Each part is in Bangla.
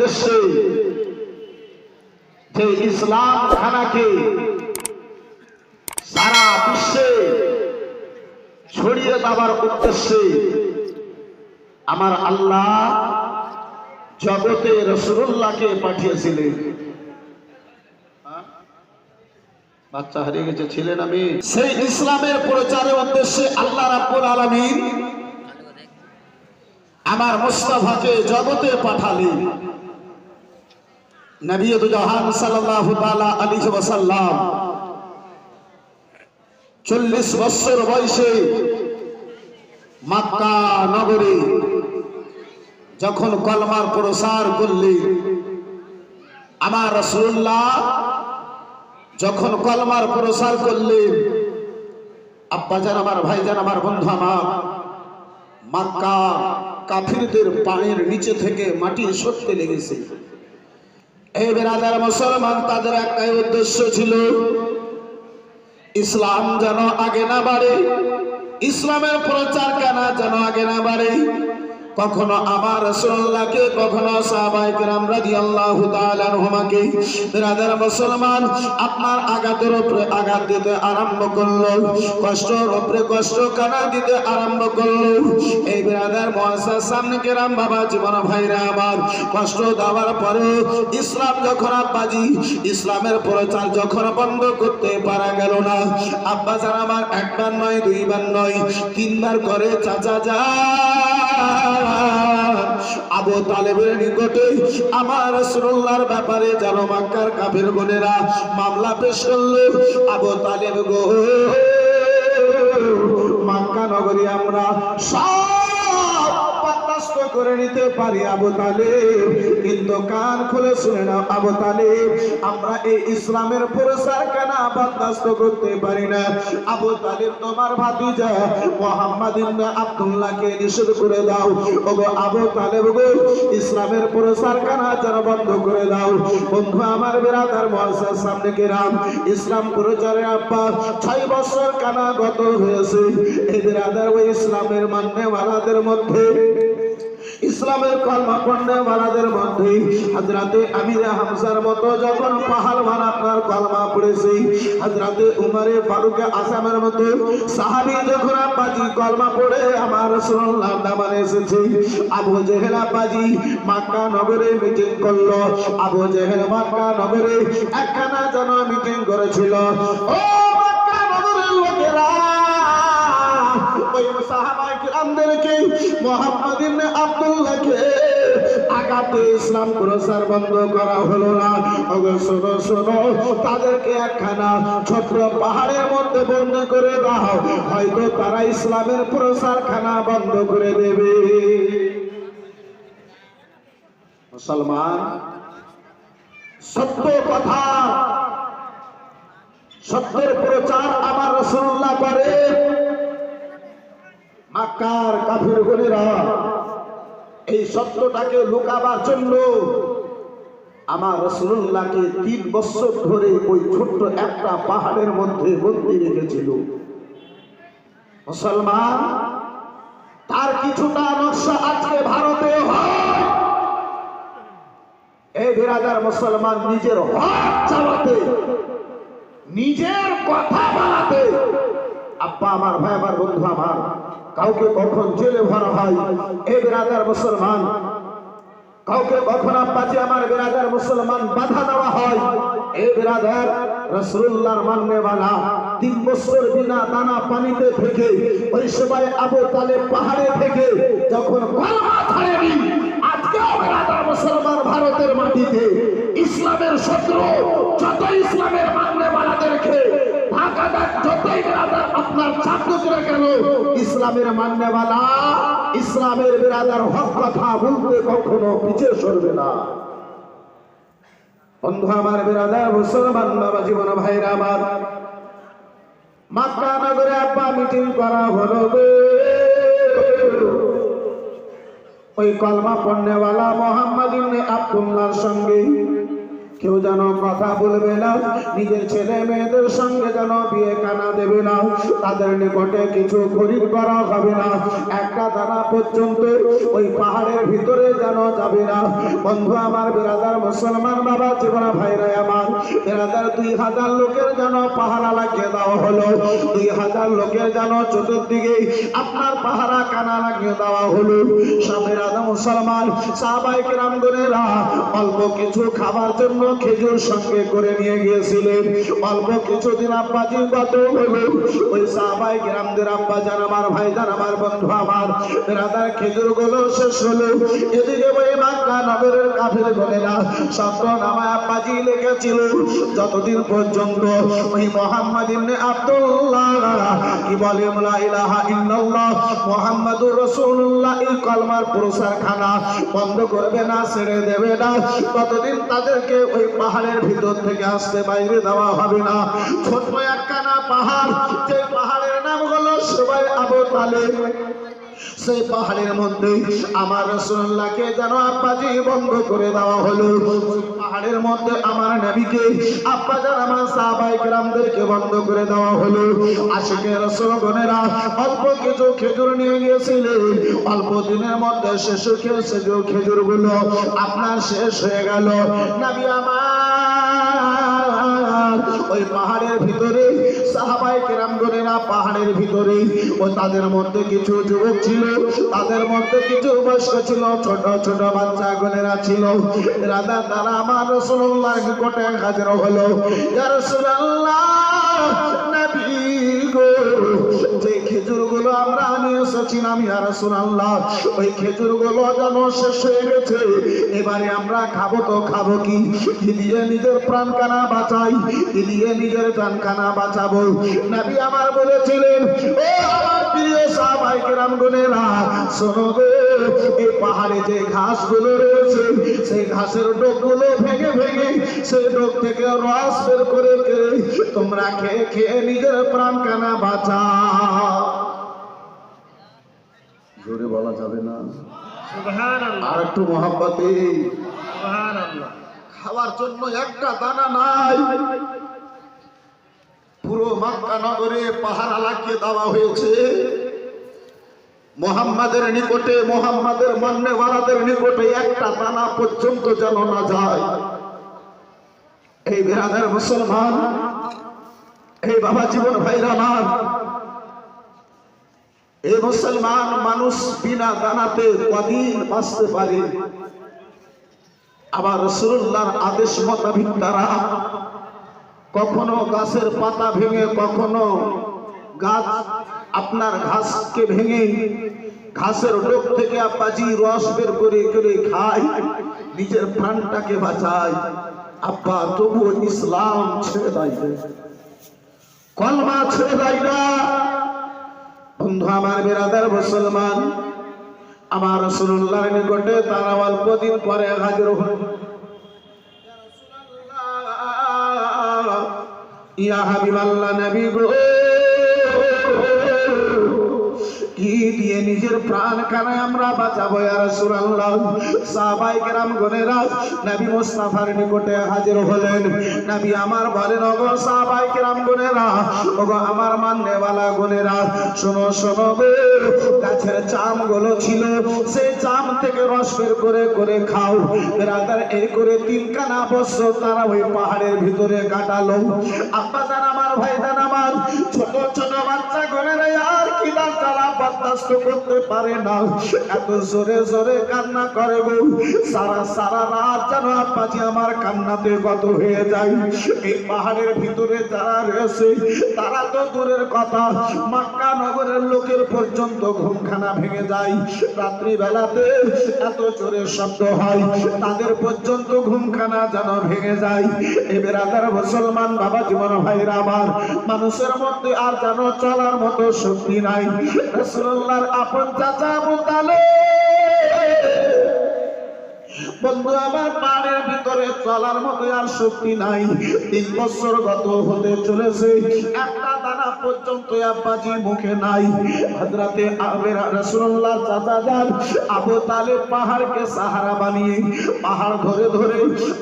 উদ্দেশ্যে, যে ইসলাম খানাকে সারা বিশ্বে ছড়িয়ে দেওয়ার উদ্দেশ্যে আমার আল্লাহ জগতে রাসূলুল্লাহকে পাঠিয়েছিলেন। বাচ্চা হারিয়ে গেছে, ছিলেন আমি। সেই ইসলামের প্রচারের উদ্দেশ্যে আল্লাহ রাব্বুল আলামিন আমার মুস্তাফাকে জগতে পাঠালেন। নবী জাহান সাল্লাল্লাহু তাআলা আলাইহি ওয়াসাল্লাম 40 বছর বয়সে মক্কা নগরে যখন কলমার প্রসার করলেন, আমার রাসূলুল্লাহ যখন কলমার প্রসার করলেন, আব্বাজান আমার, ভাইজান আমার, বন্ধু আমার, মক্কা কাফিরদের পায়ের নিচে থেকে মাটি সরতে লেগেছে। এই বেরাদার মুসলমান, তাদের একটাই উদ্দেশ্য ছিল, ইসলাম যেন আগে না বাড়ে, ইসলামের প্রচার কেন যেন আগে না বাড়ে। কখনো আমার রাসূলুল্লাহকে, কখনো সাহাবায়ে কেরাম রাদিয়াল্লাহু তাআলা আনহুমাকে বেরাদার মুসলমান আপনার আঘাতের উপরে আঘাত দিতে আরম্ভ করলো, কষ্টের উপরে কষ্ট কানা দিতে আরম্ভ করলো। এই বেরাদার মুআজ্জাজ সামনে কেরাম, বাবা জীবন ভাইরা আমার, কষ্ট দেওয়ার পরে ইসলাম যখন আব্বাজি ইসলামের প্রচার যখন বন্ধ করতে পারা গেল না, আব্বাজান আমার একবার নয়, দুইবার নয়, তিনবার করে চাচা যা আবু তালেবের নিকটে আমার রাসূলুল্লাহর ব্যাপারে যেন মক্কার কাফির গণেরা মামলা পেশ করলো। আবু তালেব গো, মক্কা নগরী আমরা সব বরদাস্ত করে নিতে পারি আবু তালেব, কিন্তু কান খুলে শুনে নাও আবু তালেব, আমরা এই ইসলামের প্রচার কেন বরদাস্ত করতে পারি না। আবু তালেব, তোমার ভাতিজা মুহাম্মদ ইবনে আব্দুল্লাহকে নিষেধ করে দাও। ওগো আবু তালেব গো, ইসলামের প্রচার কেন যেন বন্ধ করে দাও। বন্ধু আমার, বেরাদার মুআজ্জাজ সামনে কেরাম, ইসলাম প্রচারের আব্বা 6 বছর কেন গত হয়েছে। এই বেরাদার ওই ইসলামের মান্যওয়ালাদের মধ্যে, ইসলামের কলমা পড়নেওয়ালাদের মধ্যে হযরতে আমির হামজার মতো যখন পাহালওয়ান আপনার কলমা পড়েছে, হযরতে উমরে ফারুক আযমের মতো সাহাবী যখন আব্বাজি কলমা পড়ে আমার রাসূলুল্লাহর নামে এসেছে। আবু জেহেল আব্বাজি মক্কা নগরে মিটিং করলো। আবু জেহেল মক্কা নগরে একখানা জন মিটিং করেছিল। ও মক্কা নগরের লোকেরা, ওই সাহাবায়ে কিরামদেরকে মুহাম্মদ ইবনে আব্দুল্লাহকে আগাতে ইসলাম প্রচার বন্ধ করা হলো না। ওগো শোনো শোনো, তাদেরকে একখানা ছোট্ট পাহাড়ের মধ্যে বন্দি করে দাও, হয়তো তারা ইসলামের প্রচার খানা বন্ধ করে দেবে। মুসলমান, সত্য কথা, সত্যের প্রচার আমার রাসূলুল্লাহ করে। মক্কার কাফির গণেরা এই সত্যটাকে লুকাবার জন্য আমার রাসূলুল্লাহকে 3 বছর ধরে ওই ছোট্ট একটা পাহাড়ের মধ্যে বন্দী রেখেছিল। মুসলমান, তার কিছুটা নকশা আজকে ভারতে হয়। এই বিরাদার মুসলমান, নিজের হক চালাতে, নিজের কথা বলাতে, আব্বা আমার, ভাই আমার, বন্ধু আমার, কাউকে কখন জেলে ভরা হয়। এই বিরাদার মুসলমান, কাউকে কখন আব্বাজি আমার বিরাদার মুসলমান বাধা দেওয়া হয়। এই বিরাদার রাসূলুল্লাহর মাননেওয়ালা 3 বছর বিনা দানা পানিতে থেকে, ওই সময় আবু তালেব পাহাড়ে থেকে যখন কলমা ছাড়েনি, আজকেও বিরাদার মুসলমান ভারতের মাটিতে ইসলামের শত্রু যত ইসলামের মাননেওয়ালাদেরকে যতই বিরাদার আপনার ছাত্র করে কেন, ইসলামের মাননেওয়ালা, ইসলামের বিরাদার হক কথা বলতে কখনো পিছিয়ে সরবে না। বন্ধু আমার, বিরাদার মুসলমান বাবা জীবন ভাইরা আমার, মক্কা নগরে আব্বা মিটিং করা হলো। ওই কলমা পড়নেওয়ালা মুহাম্মদ ইবনে আব্দুল্লাহর সঙ্গে কেউ যেন কথা বলবে না, নিজের ছেলে মেয়েদের সঙ্গে যেন বিয়ে কানা দেবে না, তাদের নিকটে কিছু খরিদ করা হবে না, একটা দানা পর্যন্ত ওই পাহাড়ের ভিতরে যেন যাবে না। বন্ধু আমার, বিরাদার মুসলমান বাবা জীবনা ভাইরা আমার, বিরাদার 2000 লোকের যেন পাহারা লাগিয়ে দেওয়া হলো। 2000 লোকের যেন চতুর্দিকে আপনার পাহারা কানা লাগিয়ে দেওয়া হলো। সব বিরাদার মুসলমান সাহাবায়ে কেরামগণেরা অল্প কিছু খাবার জন্য খেজুর সঙ্গে করে নিয়ে গিয়েছিলেন। অল্প কিছুদিন আব্বাজি গত হলো, ওই সাহাবায়ে কেরামদের আব্বাজান আমার, ভাইজান আমার, বন্ধু আমার, বিরাদার খেজুর গুলো শেষ হলো। এদিকে ওই মক্কা নগরের কাফের গণেরা শব্দ নামায় আব্বাজি লেগেছিল যতদিন পর্যন্ত ওই মুহাম্মদ ইবনে আব্দুল্লাহ কি বলে লা ইলাহা ইল্লাল্লাহ মুহাম্মাদুর রাসূলুল্লাহ এই কলমার প্রচারখানা বন্ধ করবে না, ছেড়ে দেবে না, ততদিন তাদেরকে ওই পাহাড়ের ভিতর থেকে আসতে বাইরে দেওয়া হবে না। ছোট্ট একখানা পাহাড়, যে পাহাড়ের নাম হলো সবাই আবু তালেব, সেই পাহাড়ের মধ্যে আমার রাসূলুল্লাহকে যেন আব্বাজি বন্ধ করে দেওয়া হলো। পাহাড়ের মধ্যে আমার নবীকে আব্বাজান আমার সাহাবায়ে কেরামদেরকে বন্ধ করে দেওয়া হলো। আশিকে রাসূলগণেরা অল্প কিছু খেজুর নিয়ে গিয়েছিলেন, অল্প দিনের মধ্যে শেষ হয়েছে যে খেজুরগুলো আপনার শেষ হয়ে গেল। নবী আমার ওই পাহাড়ের ভিতরে সাহাবায়ে কেরামগণেরা পাহাড়ের ভিতরে, ও তাদের মধ্যে কিছু যুবক ছিল, তাদের মধ্যে কিছু বয়স্ক ছিল, ছোট ছোট বাচ্চা গণেরা ছিল। রাধা তারা আমার রাসূলুল্লাহর নিকটে হাজির হলো। ইয়া রাসূলুল্লাহ, নবী গো, যে খেজুরগুলো আমরা নিয়ে এসেছিলাম ইয়া রাসূলুল্লাহ, ওই খেজুরগুলো যেন শেষ হয়ে গেছে। এবারে আমরা খাবো তো খাবো কি? কি দিয়ে নিজের প্রাণ কানা বাঁচাই, কি দিয়ে নিজের জান কানা বাঁচাবো? নবী আমার বলেছিলেন, ও আমার প্রিয় সাহাবায়ে কেরামগণেরা, শোনো গো, এই পাহাড়ে যে ঘাসগুলো রয়েছে, সেই ঘাসের ডোকগুলো ভেঙে ভেঙে সেই ডোক থেকে রস বের করে তোমরা খেয়ে খেয়ে নিজের প্রাণ কানা বাঁচাও। জোরে বলা যাবে না? সুবহানাল্লাহ। আর একটু মহব্বতে সুবহানাল্লাহ। খাওয়ার জন্য একটা দানা নাই, পুরো মক্কা নগরে পাহারা লাগিয়ে দেওয়া হয়েছে। মুহাম্মাদের নিকটে, মুহাম্মাদের মান্যওয়ালাদের নিকটে একটা দানা পর্যন্ত যেন না যায়। এই বিরাদার মুসলমান, এই বাবা জীবন ভাইরা আমার, এই মুসলমান মানুষ বিনা দানাতে কদিন বাঁচতে পারে? আবার রাসূলুল্লাহর আদেশ মোতাবেক তারা কখনো গাছের পাতা ভেঙে, কখনো গাছ আপনার ঘাসকে ভেঙে ঘাসের ডোক থেকে আব্বাজি রস বের করে করে খায়, নিজের প্রাণটাকে বাঁচায়। আব্বা তবু ইসলাম ছেড়ে দেয় না, কলমা ছেড়ে দেয় না। বন্ধু আমার, বিরাদার মুসলমান, আমার রাসূলুল্লাহর নিকটে তারা অল্প দিন পরে হাজির হল। ইয়া হাবিবাল্লাহ, নবী গো, কি দিয়ে নিজের প্রাণ কানায় আমরা বাঁচাবো ইয়া রাসূলুল্লাহ? সাহাবায়ে কেরামগণেরা নবী মুস্তাফার নিকটে হাজির হলেন। নবী আমার বলেন, ওগো সাহাবায়ে কেরামগণেরা, ওগো আমার মাননেওয়ালা গণেরা, শোনো শোনো গো, গাছের চামগুলো ছিল, সেই চাম থেকে রস বের করে করে খাও। বিরাদার এই করে 3 কানা বছর তারা ওই পাহাড়ের ভিতরে কাটালো। আব্বাজান আমার, ভাইজান আমার, ছোট ছোট বাচ্চা গণেরা আর কি তারা বরদাস্ত করতে পারে না, এত জোরে জোরে কান্না করে গো। সারা সারা রাত যেন আব্বাজি আমার কান্নাতে গত হয়ে যায়। এই পাহাড়ের ভিতরে যারা রয়েছে তারা তো দূরের কথা, মক্কা নগরের লোকের পর্যন্ত ঘুমখানা ভেঙে যায়। রাত্রি বেলাতে এত জোরে শব্দ হয়, তাদের পর্যন্ত ঘুমখানা যেন ভেঙে যায়। এই বিরাদার মুসলমান বাবা জীবন ভাইরা আমার, মানুষের মধ্যে আর যেন চলার মতো শক্তি নাই। রাসূলুল্লাহর আপন চাচা আবু তালেব, বন্ধু আমার, পাহাড়ের ভিতরে চলার মতো আর শক্তি নাই। 3 বছর গত হতে চলেছে, একটা দানা খানা পর্যন্ত আব্বাজি মুখে নাই। হযরতে আমের রাসূলুল্লাহ চাচা যান আবু তালেব পাহাড়কে সাহারা বানিয়ে পাহাড় ধরে ধরে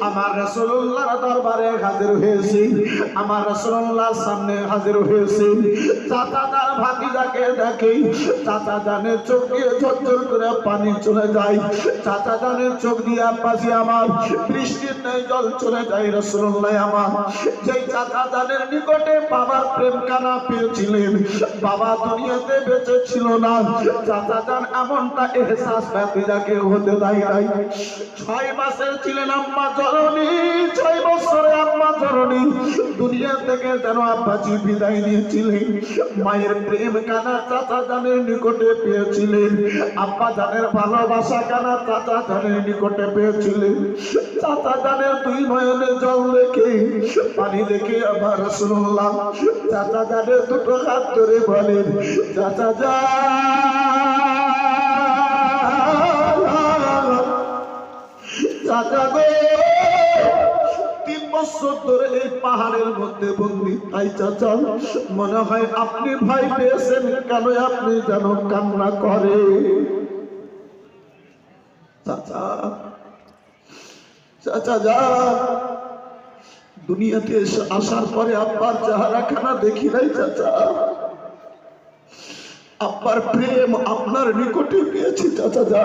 আমার রাসূলুল্লাহর দরবারে হাজির হয়েছে, আমার রাসূলুল্লাহর সামনে হাজির হয়েছে। চাচা যান ভাতিজাকে দেখে চাচা জানের চোখ দিয়ে ঝরঝর করে পানি চলে যায়, চাচা জানের চোখ দিয়ে আব্বাজি আমার বৃষ্টির ন্যায় জল চলে যায়। রাসূলুল্লাহ আমার যেই চাচা জানের নিকটে বাবার প্রেম কানা পেয়েছিলেন, বাবা দুনিয়াতে বেঁচে ছিল না, চাচা জান এমনটা এহসাস ভাতিজাকে হতে দেয় নাই। 6 মাসের ছিলেন আম্মা জননী, 6 বছরে আম্মা জননী দুনিয়া থেকে যেন আব্বাজি বিদায় নিয়েছিলেন। মায়ের প্রেম কানা চাচা জানের নিকটে পেয়েছিলেন, আব্বা জানের ভালোবাসা কানা চাচা জানের নিকটে পেয়েছিলেন। চাচা জানের 2 নয়নে জল দেখে পানি দেখে আবার রাসূলুল্লাহ চাচা জানের 2 হাত ধরে বলেন, চাচা চাচা গো 3 বছর ধরে এই পাহাড়ের মধ্যে বন্দী, তাই চাচা মনে হয় আপনি ভয় পেয়েছেন, কেন আপনি যেন কান্না করে। চাচা চাচা যা দুনিয়াতে আসার পরে আব্বার চেহারা খানা দেখি নাই চাচা, আব্বার প্রেম আপনার নিকটে পেয়েছি চাচা যা,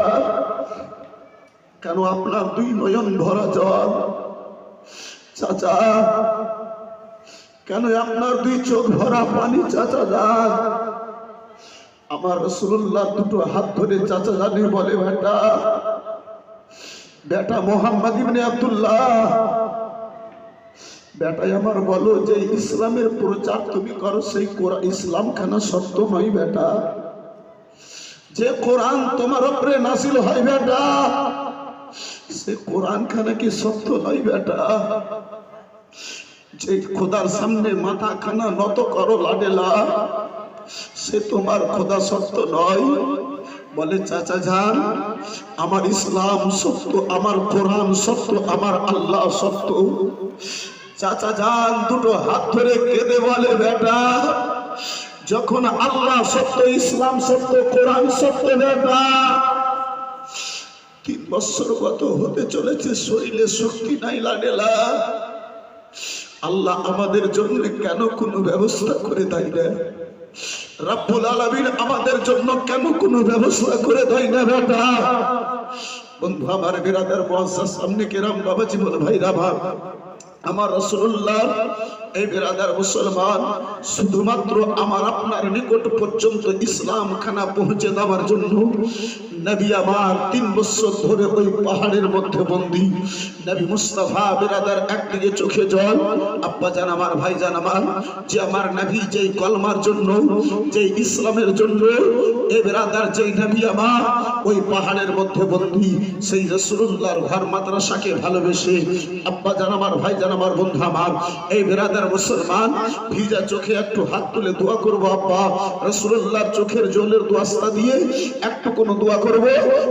কেন আপনার 2 নয়ন ভরা জল চাচা, কেন আপনার 2 চোখ ভরা পানি চাচা যা। আমার রাসূলুল্লাহ 2 হাত ধরে চাচা জানি বলে, বেটা বেটা মুহাম্মদ ইবনে আব্দুল্লাহ, বেটাই আমার বলো যে ইসলামের প্রচার তুমি করো সেই ইসলাম খানা সত্য নয় বেটা, যে কোরআন তোমার উপরে নাযিল হয় বেটা সে কোরআন খানা কি সত্য নয় বেটা, যে খোদার সামনে মাথা খানা নত করো লাডেলা সে তোমার খোদা সত্য নয়। বলে চাচা যান আমার ইসলাম সত্য, আমার কোরআন সত্য, আমার আল্লাহ সত্য। চাচা যান 2 হাত ধরে কেঁদে বলে, বেটা যখন আল্লাহ সত্য, ইসলাম সত্য, কোরআন সত্য বেটা 3 বছর কত হতে চলেছে, শরীরে শক্তি নাই লাডেলা, আল্লাহ আমাদের জন্য কেন কোনো ব্যবস্থা করে দেয় না, রব্বুল আলামিন আমাদের জন্য কেন কোনো ব্যবস্থা করে দেয় না বেটা। বন্ধু আমার বিরাদার মুআজ্জাজ সামনে কেরাম বাবাজি বল ভাইরা ভাব, আমার রাসূলুল্লাহ এই বিরাদার মুসলমান শুধুমাত্র আমার আপনার নিকট পর্যন্ত ইসলাম খানা পৌঁছে দেওয়ার জন্য নবী আমার 3 বছর ধরে ওই পাহাড়ের মধ্যে বন্দী। নবী মুস্তাফা বিরাদার একদিকে চোখে জল, আব্বা জান আমার ভাই জান আমার, যে আমার নবী যেই কলমার জন্য, যেই ইসলামের জন্য এই বিরাদার যেই নবী আমার ওই পাহাড়ের মধ্যে বন্দী, সেই রাসূলুল্লাহর ঘর মাদ্রাসাকে ভালোবেসে আব্বা জান আমার ভাই জান আমার বন্ধু আমার এই বিরাদার মুসলমান ভিজা চোখে একটু হাত তুলে দোয়া করবো। আব্বা রাসূলুল্লাহর চোখের জলের দোয়াস্তা দিয়ে একটু কোনো দোয়া করব,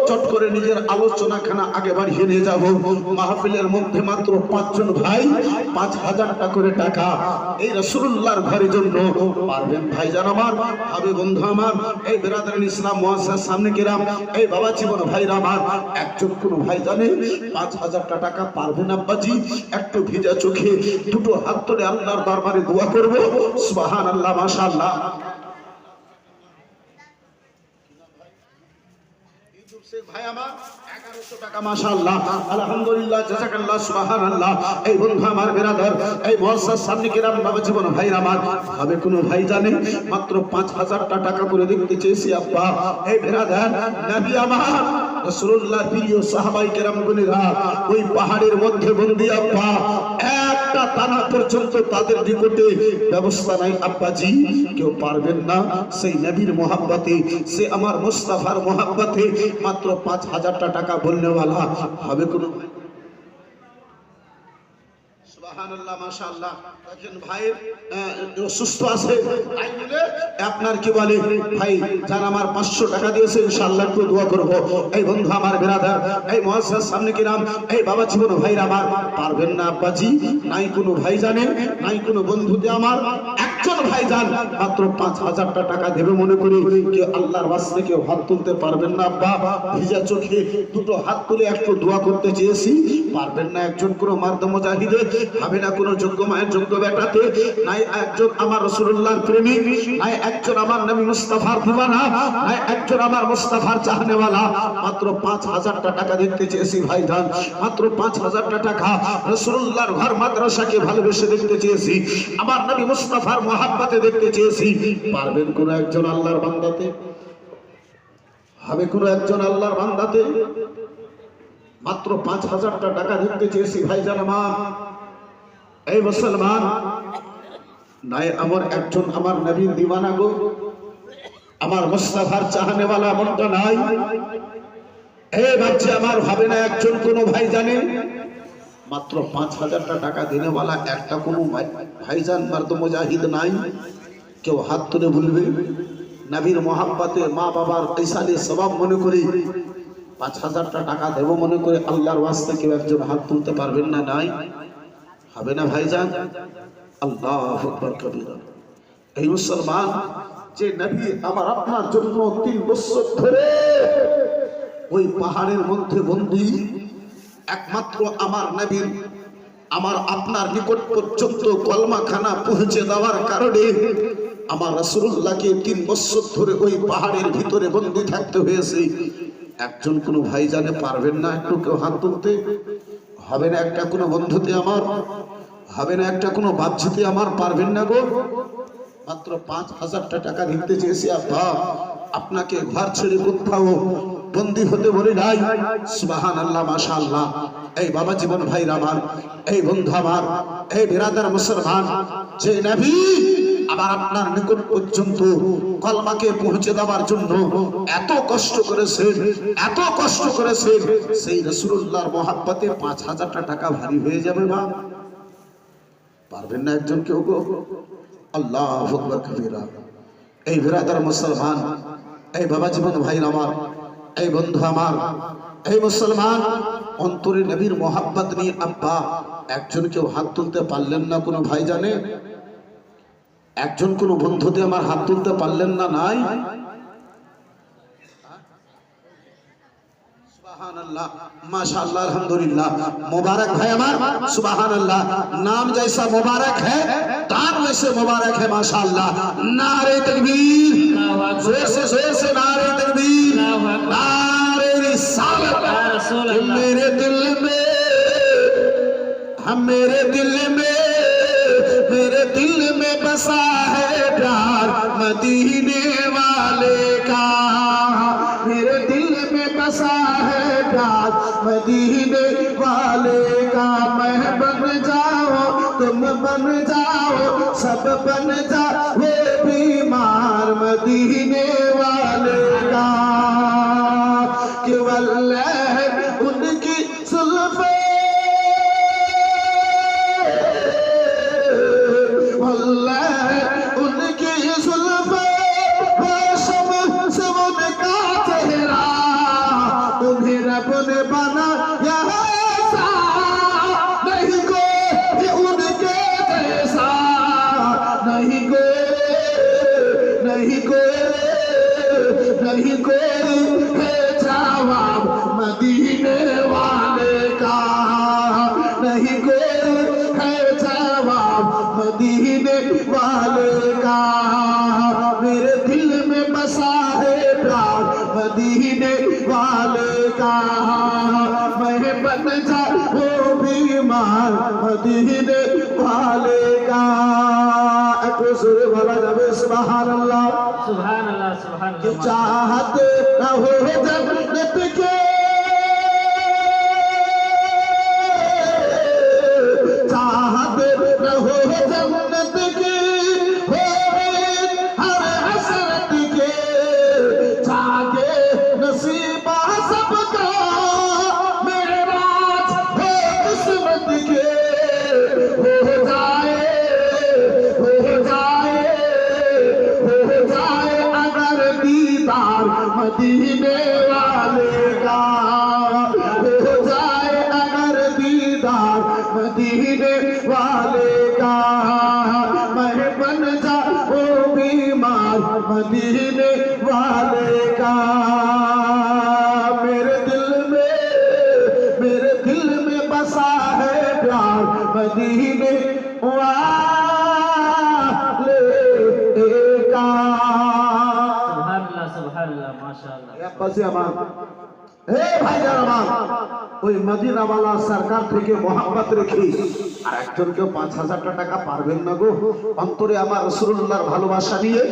চট করে নিজের আলোচনা খানা আগে বাড়িয়ে নিয়ে যাব। মাহফিলের মধ্যে মাত্র 5 জন ভাই 5000 টাকা করে টাকা এই রাসূলুল্লাহর ঘরের জন্য পারবেন ভাই জান আমার, ভাবে বন্ধু আমার এই বিরাদার ইসলাম মুআজ্জাজ সামনে কিরাম এই বাবা জীবন ভাইরা আমার, একজন কোন ভাই জানে 5000 টাকা পারবেন আব্বাজি? একটু ভিজা চোখে 2 হাত তুলে আল্লাহর দরবারে দোয়া করব। সুবহানাল্লাহ মাশাআল্লাহ। ভাই আমার 1100 টাকা মাশাআল্লাহ আলহামদুলিল্লাহ জাযাকাল্লাহ সুবহানাল্লাহ। এই বন্ধু আমার বিরাদার এই মুআজ্জাজ সামনে কিরাম বাবা জীবন ভাইরা আমার, ভাবে কোন ভাই জানে মাত্র 5000 টাকা করে দেখতে চেয়েছি আব্বা এই বিরাদার নবী আমার রাসূলুল্লাহ প্রিয় সাহাবায়ে কেরাম গুণীরা ওই পাহাড়ের মধ্যে বন্দী আব্বা, একটা তানা পর্যন্ত তাদের নিকটে ব্যবস্থা নাই আব্বাজি, কেউ পারবেন না সেই নবীর মোহাব্বতে, সে আমার মুস্তাফার মোহাব্বতে মাত্র 5000 টাকা বলনেওয়ালা হবে কোন? সুবহানাল্লাহ মাশাআল্লাহ। দেখেন ভাই সুস্থ আছে তাই বলে আপনার কি বলে ভাই যারা আমার 500 টাকা দিয়েছে ইনশাআল্লাহ একটু দোয়া করব। এই বন্ধু আমার বিরাদার, এই মুআজ্জাজ সামনে কিরাম, এই বাবা জীবন ভাইরা আমার পারবেন না আব্বাজি, নাই কোনো ভাই জানে, নাই কোনো বন্ধু যে আমার একজন ভাই জান মাত্র 5000 টাকা দেবে মনে করি কি আল্লাহর ওয়াস্তে কেউ হাত তুলতে পারবেন না আব্বা? ভিজা চোখে দুটো হাত তুলে একটু দোয়া করতে চেয়েছি, পারবেন না একজন কোনো মার্দ মুজাহিদে, হবে না কোনো যোগ্য মায়ের যোগ্য বেটাতে, নাই একজন আমার রাসূলুল্লাহর প্রেমিক, নাই একজন আমার নবী মুস্তাফার দিওয়ানা, নাই একজন আমার মুস্তাফার চাহনেওয়ালা, মাত্র 5000 টাকা দিতে চেয়েছি ভাইজান, মাত্র 5000 টাকা রাসূলুল্লাহর ঘর মাদ্রাসাকে ভালোবেসে দেখতে চেয়েছি, আমার নবী মুস্তাফার মহব্বতে দেখতে চেয়েছি, পারবেন কোন একজন আল্লাহর বান্দাতে? হবে কোন একজন আল্লাহর বান্দাতে? মাত্র 5000 টাকা দিতে চেয়েছি ভাইজান আমার, এই মুসলমান নাই আমার একজন আমার নবীর দিওয়ানা গো, আমার মুস্তাফার চাহনেওয়ালা মনটা নাই? এই বাচ্চা আমার হবে না একজন কোনো ভাই জানে? মাত্র 5000 টাকা দিনেওয়ালা একটা কোনো ভাইজান মার্দ মুজাহিদ নাই? কেউ হাত তুলে বলবে নবীর মহব্বতে মা বাবার ইসালে সওয়াব মনে করি 5000 টাকা দেব মনে করে আল্লাহর ওয়াস্তে কেউ একজন হাত তুলতে পারবেন না? নাই, হবে না ভাইজান? আল্লাহু আকবার কবীরা। এই মুসলমান যে নবী আমার আপনার জন্য 3 বছর ধরে ওই পাহাড়ের মধ্যে বন্দী, একমাত্র আমার নবীর আমার আপনার নিকট পর্যন্ত কলমাখানা পৌঁছে দেওয়ার কারণে আমার রাসূলুল্লাহকে 3 বছর ধরে ওই পাহাড়ের ভিতরে বন্দী থাকতে হয়েছে। একজন কোনো ভাই জানে পারবেন না একটু কেউ হাত তুলতে? হবে না একটা কোনো বন্ধুতে আমার, হবে না একটা কোনো বাপজিতে আমার, পারবেন না গো? মাত্র 5000 টাকা দিতে চেয়েছি আব্বা, আপনাকে ঘর ছেড়ে কোথাও বন্দী হতে বলি নাই। সুবহানাল্লাহ মাশাআল্লাহ। এই বাবা জীবন ভাইরা আমার, এই বন্ধু আমার, এই বিরাদার মুসলমান, যে নবী আবার আপনার নিকট পর্যন্ত কলমাকে পৌঁছে দেওয়ার জন্য এত কষ্ট করেছেন, এত কষ্ট করেছেন, সেই রাসূলুল্লাহর মহব্বতে 5000 টাকা ভারী হয়ে যাবে না? পারবেন না একজন কেউ গো? আল্লাহু আকবার কবীরা। এই বিরাদার মুসলমান, এই বাবা জীবন ভাই আমার, এই বন্ধু আমার, এই মুসলমান, অন্তরে নবীর মহব্বত নিয়ে আব্বা একজন কেউ হাত তুলতে পারলেন না কোনো ভাই জানে? একজন কোনো বন্ধুতে আমার হাত তুলতে পারলেন না? নাই? সুবহানাল্লাহ মাশাআল্লাহ আলহামদুলিল্লাহ। मुबारक भाई हमारा सुबहानअल्लाह। नाम जैसा मुबारक है दान वैसे मुबारक है माशाअल्लाह। नारे तकबीर, जोर से नारे तकबीर, नारे रिसालत। मेरे दिल में, हम मेरे दिल में बसा है प्यार मदीने वाले का, मेरे दिल में बसा है प्यार मदीने वाले का। मैं बन जाओ तुम बन जाओ सब बन जाओ बीमार मदीने वाले का। कि वल्लाह उनकी जुल्फ़े, वल्लाह उनकी जुल्फ़े उन्हें रब ने बनाया ऐसा, नहीं कोई उनके जैसा, नहीं कोई है जवाब मदीने वाले का, नहीं कोई है जवाब मदीने वाले का। मेरे दिल में बसा है प्यार मदीने वाले का। मैं बन जाऊं बीमार मदीने वाले का। सुर वाला जब सुभान अल्लाह सुभान अल्लाह सुभान अल्लाह। चाहते न हो जन्नत के, चाहते न हो जन्नत के, हर हसरत के जागे नसीबा सबका, मेरे राज हो किस्मत के, मदीने वाले का हो जाए अगर दीदार मदीने वाले का मैं बन जाऊं बीमार मदीने वाले का मेरे दिल में बसा है प्यार मदीने वाले का। सुभान अल्लाह माशाअल्लाह। पाশে আমার হে ভাইজান আমার ওই মদিনাওয়ালা সরকার থেকে মোহাম্মত রেখে আর একজন কেউ 5000 টাকা পারবেন না গো অন্তরে আমার রাসূলুল্লাহর ভালোবাসা নিয়ে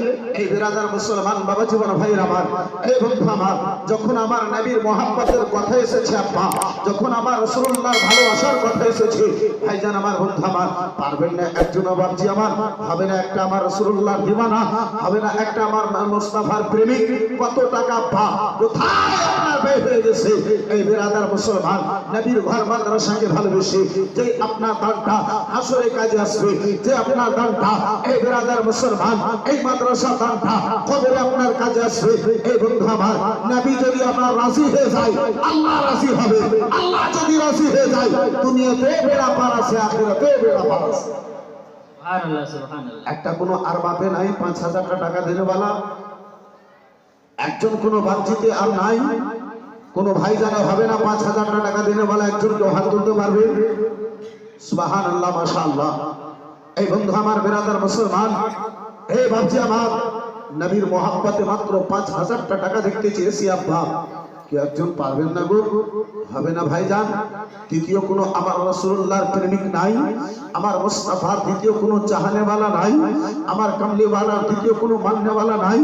এই বিরাদার মুসলমান বাবা জীবন ভাইরা আমার এই বন্ধু আমার যখন আমার নবীর মোহাম্মতের কথা এসেছে আব্বা যখন আমার রাসূলুল্লাহর ভালোবাসার কথা এসেছে ভাইজান আমার বন্ধু আমার পারবেন না একজন বাবজি আমার হবে না একটা আমার রাসূলুল্লাহর দিওয়ানা হবে না একটা আমার মুস্তাফার প্রেমিক কত টাকা পা কোথায় আপনার ব্যয় হয়ে গেছে এই বিরাদার মুসলমান নবীর ঘর মাদ্রাসাকে ভালোবেসে যে আপনার দানটা হাসরে কাজে আসবে যে আপনার দানটা এই বিরাদার মুসলমান এই মাদ্রাসা দানটা কবরে আপনার কাজে আসবে এই বন্ধু আমার নবী যদি আপনার রাজি হয়ে যায় আল্লাহ রাজি হবে আল্লাহ যদি রাজি হয়ে যায় দুনিয়াতে বেড়া পার আছে আখিরাতে বেড়া পার আছে। সুবহানাল্লাহ সুবহানাল্লাহ। একটা কোনো আর বাপে নাই 5000 টাকা দেনেওয়ালা একজন কোনো বাচ্চিতে আর নাই কোনো ভাই জানা হবে না 5000 টাকা দেনেওয়ালা একজন কেউ হাত তুলতে পারবে সুবহানাল্লাহ মাশাআল্লাহ। এই বন্ধু আমার বিরাদার মুসলমান হে বাচ্চা আমার নবীর মোহাব্বতে মাত্র 5000 টাকা দেখতে চেয়েছি আব্বা কি একজন পারবেন না গো হবে না ভাইজান দ্বিতীয় কোনো আমার রাসূলুল্লাহর প্রেমিক নাই আমার মুস্তাফার দ্বিতীয় কোনো চাহনেওয়ালা নাই আমার কামলিওয়ালার দ্বিতীয় কোনো মাননেওয়ালা নাই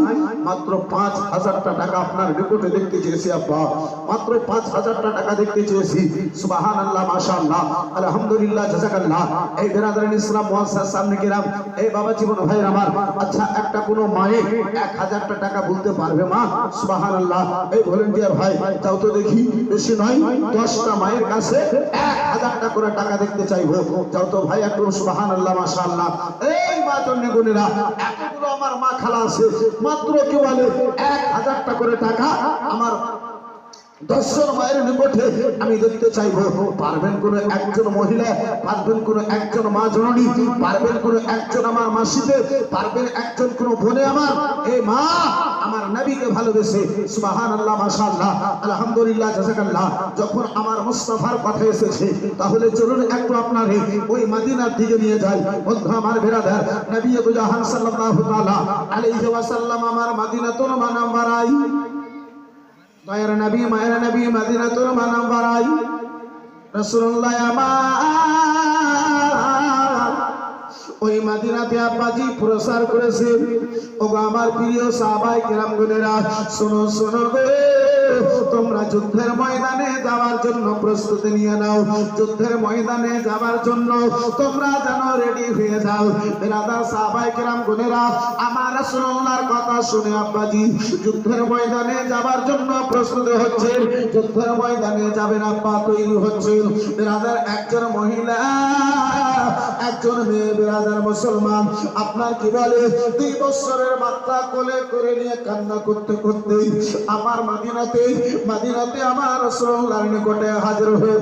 মাত্র 5000 টাকা আপনার নিকটে দেখতে চেয়েছি আব্বা মাত্র 5000 টাকা দেখতে চেয়েছি সুবহানাল্লাহ মাশাআল্লাহ আলহামদুলিল্লাহ জাযাকাল্লাহ। এই বিরাদারান ইসলাম মুআসসাস সামনে কিরাম এই বাবা জীবন ভাই আমার আচ্ছা একটা কোনো মায়ে 1000 টাকা বলতে পারবে মা সুবহানাল্লাহ এই ভলান্টিয়ার ভাই যাও তো দেখি বেশি নয় 10টা মায়ের কাছে 1000 টাকা করে টাকা দেখতে চাইবো যাও তো ভাই একটু সুবহানাল্লাহ মাশাআল্লাহ। এই মা জন্য গুণীরা এতগুলো আমার মা খালা আছে মাত্র কি বলে 1000 টাকা করে টাকা আমার 10 জন মায়ের নিকটে আমি দেখতে চাইবো পারবেন কোন একজন মহিলা পারবেন কোন একজন মা জননী পারবেন কোন একজন আমার মাসিতে পারবেন একজন কোন বোনে আমার এই মা আমার নবীকে ভালোবেসে সুবহানাল্লাহ মাশাআল্লাহ আলহামদুলিল্লাহ জাযাকাল্লাহ যখন আমার মুস্তাফার কথা এসেছে তাহলে চলুন একটু আপনারে ওই মদিনার দিকে নিয়ে যাই বন্ধু আমার বিরাদার নবী জাহান সাল্লাল্লাহু তাআলা আলাইহি ওয়াসাল্লাম আমার মদিনাতুল মুনাওয়ারায় মায়ের নবী মদিনাতুল মুনাওয়ারায় রাসূলুল্লাহ আমার ওই মদিনাতে আব্বাজি প্রসার করেছেন ওগো আমার প্রিয় সাহাবায়ে কেরাম গুনেরা শোনো শোনো গো তোমরা যুদ্ধের ময়দানে যাওয়ার জন্য প্রস্তুতি নিয়ে নাও যুদ্ধের ময়দানে যাওয়ার জন্য তোমরা যেন রেডি হয়ে যাও বিরাদার সাহাবায়ে কেরাম গুনেরা আমার রাসূলুল্লাহর কথা শুনে আব্বাজি যুদ্ধের ময়দানে যাওয়ার জন্য প্রস্তুতি হচ্ছেন যুদ্ধের ময়দানে যাবেন আব্বা তৈরি হচ্ছেন বিরাদার একজন মহিলা একজন মেয়ে বিরাদার মুসলমান আপনার কি বলে 2 বছরের বাচ্চা কোলে করে নিয়ে কান্না করতে করতে আমার মদিনাতে আমার রাসূলুল্লাহর নিকটে হাজির হয়ে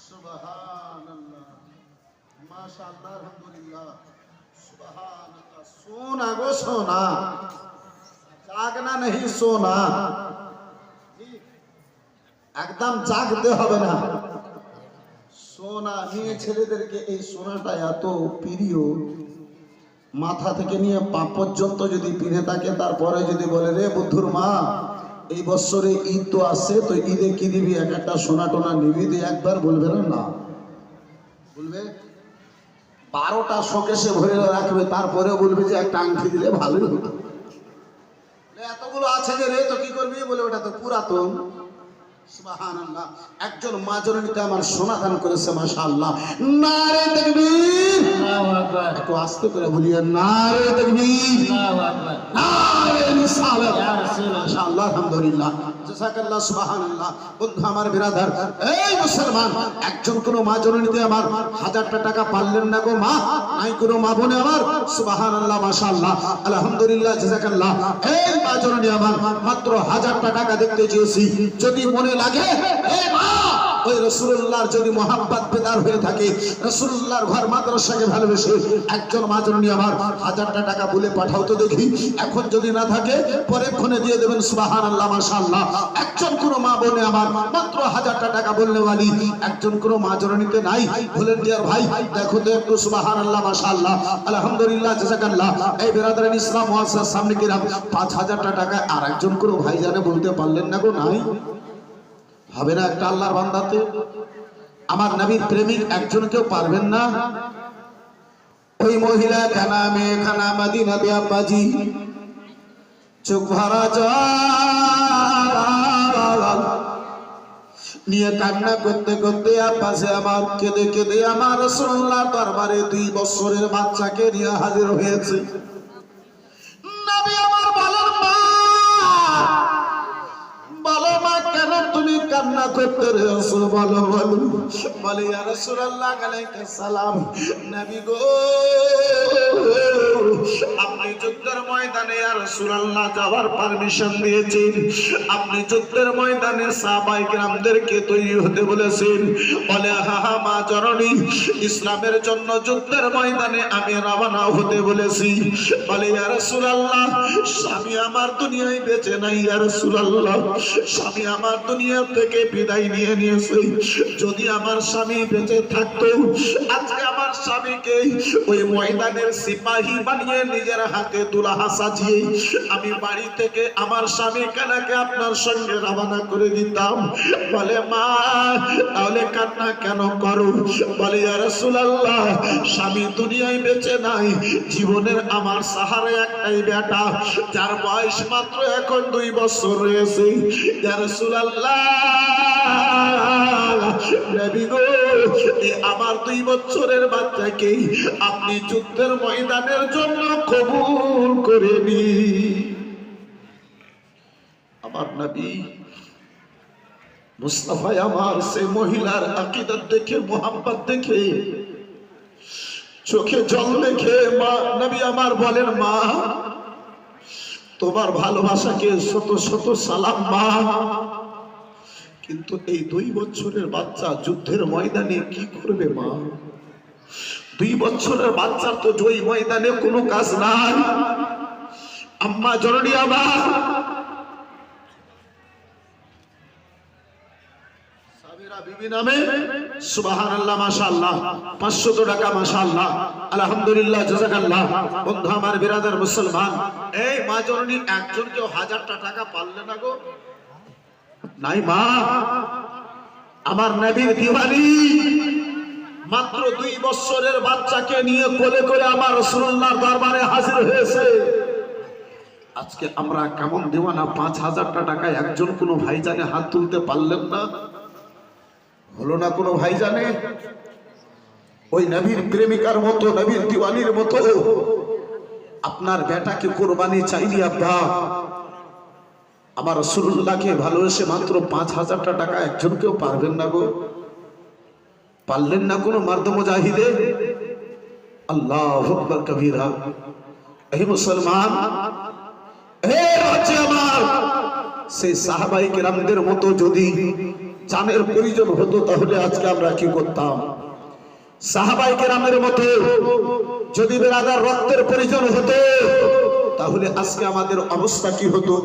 সুবহানাল্লাহ মাশাআল্লাহ আলহামদুলিল্লাহ সুবহানাল্লাহ সোনা গো সোনা জাগনা नहीं সোনা একদম জাগতে হবে না সোনা নিয়ে ছেলেদেরকে এই সোনাটা এত প্রিয় মাথা থেকে নিয়ে পা পর্যন্ত যদি পিনে থাকে তারপরে যদি বলে রে বুদ্ধুর মা এই বছরে ঈদ তো আসছে তো ঈদে কি দিবি একটা সোনা টোনা নিবি দিয়ে একবার বলবে না বলবে 12টা শোকেসে ভরে রাখবে তারপরে বলবে যে একটা আংটি দিলে ভালোই হতো এতগুলো আছে যে রে তো কি করবি বলে ওটা তো পুরাতন সুবহানাল্লাহ একজন মা জননীতে আমার সোনা দান করেছে মাশাআল্লাহ নারে তাকবীর আল্লাহু আকবার একটু আস্তে করে বলিয়ে নারে তাকবীর আল্লাহু আকবার নারে রিসালাত ইয়া রাসূলুল্লাহ মাশাআল্লাহ আলহামদুলিল্লাহ জাযাকাল্লাহ সুবহানাল্লাহ। বন্ধু আমার বিরাদার, এই মুসলমান, একজন কোন মা জননীতে আমার 1000টা টাকা পারলেন না গো মা? নাই কোন মা বোনে আমার? সুবহানাল্লাহ, মাশাআল্লাহ, আলহামদুলিল্লাহ, জাযাকাল্লাহ। এই মা জননী আমার মাত্র 1000টা টাকা দেখতে চেয়েছি। যদি মনে লাগে এই মা ওই রাসূলুল্লাহর যদি মোহাব্বত বেদার হয়ে থাকে, রাসূলুল্লাহর ঘর মাদ্রাসাকে ভালোবেসে একজন মা জননী আমার 1000টা টাকা বলে পাঠাও তো দেখি। এখন যদি না থাকে পরেক্ষণে দিয়ে দেবেন। সুবহানাল্লাহ, মাশাআল্লাহ। একজন কোন মা বোনে আমার মাত্র 1000টা টাকা বললে ওয়ালি একজন কোন মা জননীতে নাই? ভলেন্টিয়ার ভাই দেখো তো একটু। সুবহানাল্লাহ, মাশাআল্লাহ, আলহামদুলিল্লাহ, জাযাকাল্লাহ। এই বিরাদরান ইসলাম মুআসসাসার সামনে কিরাম 5000টা টাকা আর একজন কোন ভাই জানে বলতে পারলেন না গো? নাই হবে না একটা আল্লাহর বান্দাতে? আমার নবীর প্রেমিক একজন কেউ পারবেন না? ওই মহিলা খানা মেয়ে খানা মদিনাতে আব্বাজি চোখ ভরা জল নিয়ে কান্না করতে করতে আব্বাসে আমার কেঁদে কেঁদে আমার রাসূলুল্লাহর দরবারে 2 বছরের বাচ্চাকে নিয়ে হাজির হয়েছে। নবী আমার বলেন, মা বলো মা, কেন তুমি কান্না করতে রয়েছো? বলো বলো। বলে, ইয়া রাসূলুল্লাহ আলাইহিস সালাম, নবী গো আপনি যুদ্ধের ময়দানে ইয়া রাসূলুল্লাহ যাওয়ার পারমিশন দিয়েছেন, আপনি যুদ্ধের ময়দানে সাহাবায়ে কেরামদেরকে তৈরি হতে বলেছেন। বলে, হা হা মা জননী, ইসলামের জন্য যুদ্ধের ময়দানে আমি রওনা হতে বলেছি। বলে, ইয়া রাসূলুল্লাহ স্বামী আমার দুনিয়ায় বেঁচে নাই, ইয়া রাসূলুল্লাহ স্বামী আমার দুনিয়া থেকে বিদায় নিয়ে নিয়েছে। যদি আমার স্বামী বেঁচে থাকতো আজকে আমার স্বামীকে ওই ময়দানের সিপাহী বানিয়ে নিজের হাতে দুলাহা সাজিয়ে আমি বাড়ি থেকে আমার স্বামী কানাকে আপনার সঙ্গে রওনা করে দিতাম। বলে, মা তাহলে কান্না কেন করো? বলে, ইয়া রাসূলুল্লাহ স্বামী দুনিয়ায় বেঁচে নাই, জীবনের আমার সাহারা একটাই বেটা, যার বয়স মাত্র এখন 2 বছর রয়েছে। ইয়া রাসূলুল্লাহ নবী গো আমার 2 বছরের বাচ্চাকে আপনি যুদ্ধের ময়দানের জন্য কবুল করে নিন। আমার নবী মুস্তাফা আমার সে মহিলার আকীদত দেখে, মোহাব্বত দেখে, চোখে জল দেখে মা নবী আমার বলেন, মা তোমার ভালোবাসাকে শত শত সালাম মা, কিন্তু এই 2 বছরের বাচ্চা যুদ্ধের ময়দানে কি করবে মা? 2 বছরের বাচ্চার তো ওই ময়দানে কোনো কাজ নাই। আম্মা জননী আমার সাবিরা বিবি নামে সুবহানাল্লাহ, মাশাআল্লাহ 500 টাকা, মাশাআল্লাহ, আলহামদুলিল্লাহ, জাযাকাল্লাহ। বন্ধু আমার বিরাদার মুসলমান, এই মা জননী একজন কেউ 1000টা টাকা পারলে না গো? নাই মা। আমার নবীর দিওয়ানি মাত্র 2 বছরের বাচ্চাকে নিয়ে কোলে করে আমার রাসূলুল্লাহর দরবারে হাজির হয়েছে। আজকে আমরা কেমন দিওয়ানা, 5000টা টাকা একজন কোনো ভাই জানে হাত তুলতে পারলেন না? হলো না কোনো ভাই জানে? ওই নবীর প্রেমিকার মতো, নবীর দিওয়ানির মতো আপনার বেটাকে কুরবানি চাইলি আব্বা, আমার রাসূলুল্লাহকে ভালোবেসে মাত্র 5000টা টাকা একজন কেউ পারবেন না গো? পারলেন না কোনো মার্দ মুজাহিদে? আল্লাহু আকবার কবীরা। এই মুসলমান, এই হচ্ছে আমার সেই সাহাবায়ে কেরামদের মতো যদি জানের প্রয়োজন হতো তাহলে আজকে আমরা কি করতাম? সাহাবায়ে কেরামের মতো যদি বেরাদার রক্তের প্রয়োজন হতো তাহলে আজকে আমাদের অবস্থা কি হতো?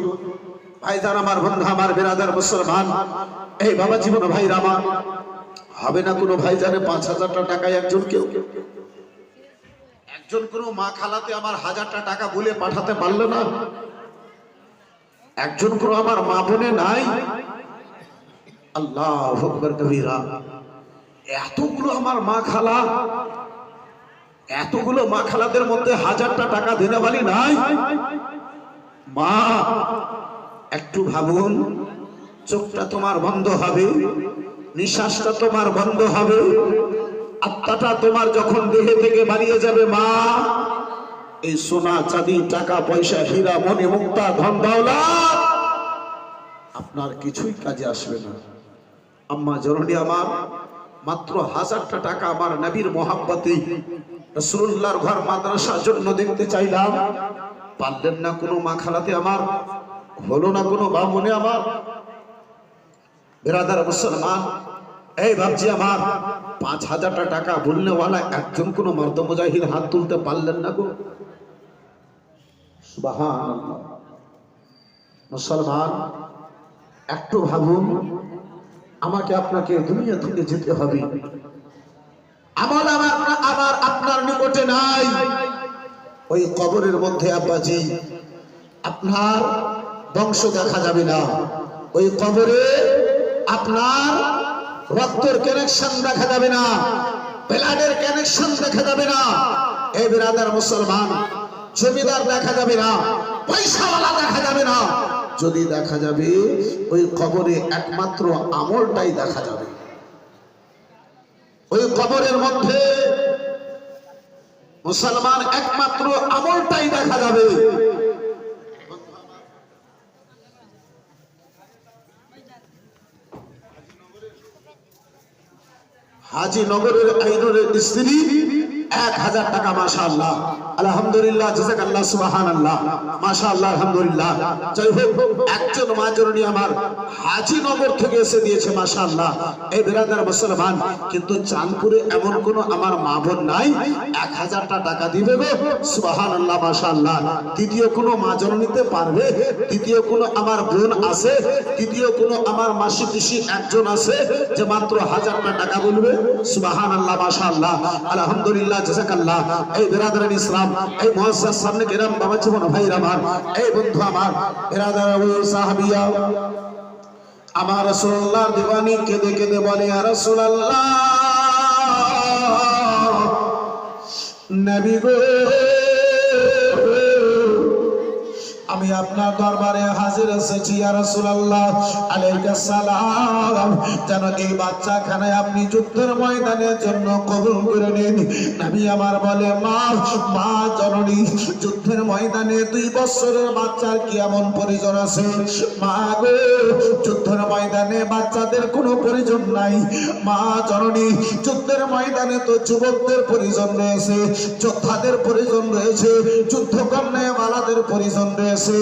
ভাইজান আমার, বন্ধু আমার, বেরাদার মুসলমান, এই বাবা জীবন ভাইরা আমার, হবে না কোনো ভাই জানে 5000টা টাকায় একজন কেউ, একজন কোনো মা খালাতে আমার 1000টা টাকা বলে পাঠাতে পারলো না? একজন কোনো আমার মা বোনে নাই? আল্লাহু আকবার কবীরা। এতগুলো আমার মা খালা, এতগুলো মা খালাদের মধ্যে 1000টা টাকা দেনে বালি নাই? মা একটু ভাবুন, চোখটা তোমার বন্ধ হবে, নিঃশ্বাসটা তোমার বন্ধ হবে, আত্মাটা তোমার যখন দেহে থেকে বাড়িয়ে যাবে মা, এই সোনা চাঁদি টাকা পয়সা হীরা মণি মুক্তা ধন দৌলত আপনার কিছুই কাজে আসবে না। আম্মা জননী আমার মাত্র 1000টা টাকা আমার নবীর মোহাব্বতে রাসূলুল্লাহর ঘর মাদ্রাসার জন্য দেখতে চাইলাম, পারলেন না কোনো মা খালাতে আমার, হলো না কোনো বামুনে আমার। বিরাদার মুসলমান, এই বাপজি আমার 5000টা টাকা বলনেওয়ালা একজন কোন মর্দ মুজাহিদ হাত তুলতে পারলেন না গো? সুবহানাল্লাহ। মুসলমান, একটু ভাবুন, আমাকে আপনাকে দুনিয়া থেকে যেতে হবে, আমল আমার আপনার নিকটে নাই। ওই কবরের মধ্যে আব্বাজি আপনার বংশ দেখা যাবে না, ওই কবরে আপনার রক্তের কানেকশন দেখা যাবে না, ব্লাডের কানেকশন দেখা যাবে না। এই বিরাদার মুসলমান, জমিদার দেখা যাবে না, পয়সাওয়ালা দেখা যাবে না। যদি দেখা যাবে ওই কবরে একমাত্র আমলটাই দেখা যাবে। ওই কবরের মধ্যে মুসলমান একমাত্র আমলটাই দেখা যাবে। হাজি নগরের আইনুরের স্ত্রী 1000 টাকা, মাশাআল্লাহ, আলহামদুলিল্লাহ, জাযাকাল্লাহ, সুবহানাল্লাহ, মাশাআল্লাহ, আলহামদুলিল্লাহ। যাই হোক, একজন মা জননী আমার হাজি নগর থেকে এসে দিয়েছে, মাশাআল্লাহ। এই বিরাদার মুসলমান, কিন্তু চাঁদপুরে এমন কোন আমার মা বোন নাই 1000টা টাকা দিবে গো, সুবহানাল্লাহ, মাশাআল্লাহ। দ্বিতীয় কোন মা জননীতে পারবে? দ্বিতীয় কোন আমার বোন আছে? দ্বিতীয় কোন আমার মাসি পিসি একজন আছে যে মাত্র 1000টা টাকা বলবে? সুবহানাল্লাহ, মাশাআল্লাহ, আলহামদুলিল্লাহ, জাযাকাল্লাহ। এই বিরাদার ইসলাম, এই মুআজ্জাজ সামনে কিরাম বাবা জীবন ভাইরা আমার, এই বন্ধু আমার, বিরাদার ওই সাহাবিয়া আমার রাসূলুল্লাহর দিওয়ানি কেঁদে কেঁদে বলে, ইয়া রাসূলুল্লাহ, নবী গো, আমি আপনার দরবারে হাজির এসেছি, ইয়া রাসূলুল্লাহ আলাইহিস সালাম, যেন এই বাচ্চাখানায় আপনি যুদ্ধের ময়দানের জন্য কবুল করে নিন। নবী আমার বলে, মা জননী, যুদ্ধের ময়দানে 2 বছরের বাচ্চার কি এমন পরিজন আছে? মা গো, যুদ্ধের ময়দানে বাচ্চাদের কোনো পরিজন নাই। মা জননী, যুদ্ধের ময়দানে তো যুবকদের পরিজন রয়েছে, যোদ্ধাদের পরিজন রয়েছে, যুদ্ধকর্ণেওয়ালাদের পরিজন রয়েছে।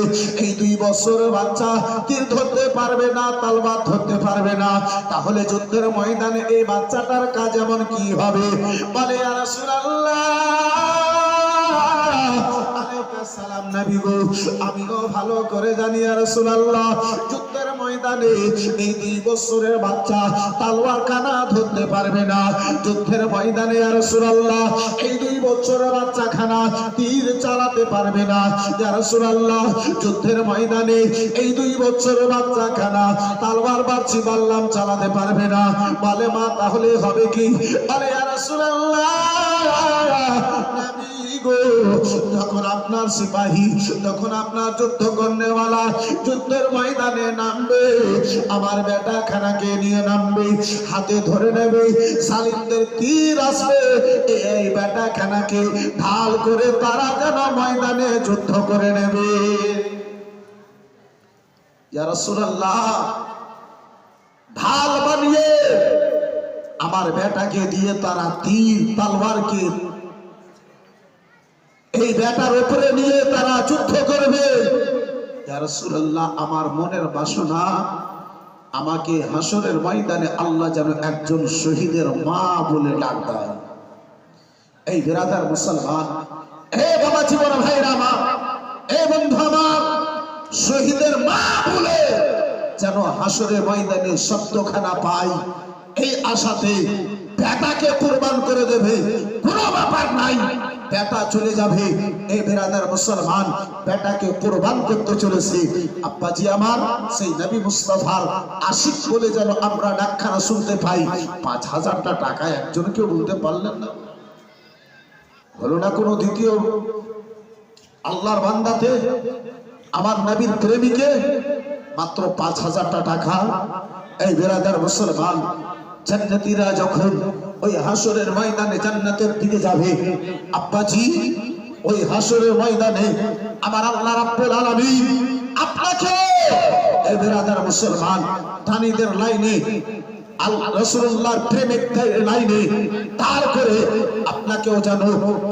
এই 2 বছরের বাচ্চা তীর ধরতে পারবে না, তলবার ধরতে পারবে না, তাহলে যুদ্ধের ময়দানে এই বাচ্চাটার কাজ এমন কি হবে? বলে, ইয়া রাসূলুল্লাহ আলাইহিস সালাম, নবী গো, আমিও ভালো করে জানি, ইয়া রাসূলুল্লাহ, যুদ্ধের ময়দানে এই 2 বছরের বাচ্চা তলোয়ার কানা ধরতে পারবে না। যুদ্ধের ময়দানে, ইয়া রাসূলুল্লাহ, এই 2 বছরের বাচ্চা খানা তীর চালাতে পারবে না। ইয়া রাসূলুল্লাহ, যুদ্ধের ময়দানে এই 2 বছরের বাচ্চা খানা তলোয়ার বাড়ছি বললাম চালাতে পারবে না। বলে, মা তাহলে হবে কি? বলে, ইয়া রাসূলুল্লাহ, নবী গো, যখন আপনার সিপাহী, যখন আপনার যুদ্ধ করনেওয়ালা যুদ্ধের ময়দানে নামবে, আমার বেটা খানাকে নিয়ে নামবে, হাতে ধরে নেবে, সালিমদের তীর আসবে, এই বেটা খানাকে ঢাল করে তারা যেন ময়দানে যুদ্ধ করে নেবে। ইয়া রাসূলুল্লাহ, ঢাল বানিয়ে আমার বেটাকে দিয়ে তারা তীর তলোয়ারকে এই বেটার উপরে নিয়ে তারা যুদ্ধ করবে। ইয়া রাসূলুল্লাহ, আমার মনের বাসনা, আমাকে হাসরের ময়দানে আল্লাহ যেন একজন শহীদের মা বলে ডাক দেয়। এই বিরাদার মুসলমান, হে বাবা জীবন ভাইরা আমার, হে বন্ধু আমার, শহীদের মা বলে যেন হাসরের ময়দানে শব্দখানা পাই, এই আশাতে বেটাকে কুরবান করে দেবে, কোনো ব্যাপার নাই, বেটা চলে যাবে। এই বিরাদার মুসলমান, বেটাকে কুরবান করতে চলেছে। আব্বাজি আমার, সেই নবী মুস্তাফার আশিক বলে যেন আমরা ডাকখানা শুনতে পাই। 5000টা টাকা একজনকেও বলতে পারলেন না, হলো না কোনো দ্বিতীয় আল্লাহর বান্দাতে, আমার নবীর প্রেমিকে মাত্র 5000টা টাকা। এই বিরাদার মুসলমান, জান্নাতীরা যখন ওই হাসরের ময়দানে জান্নাতের দিকে যাবে, আব্বাজি ওই হাসরের ময়দানে আমার আল্লাহ রাব্বুল আলামিন আপনাকে এই বেরাদার মুসলমান দানিদের লাইনে আল্লাহ রাসূলুল্লাহর প্রেমিক লাইনে তার করে আপনাকেও যেন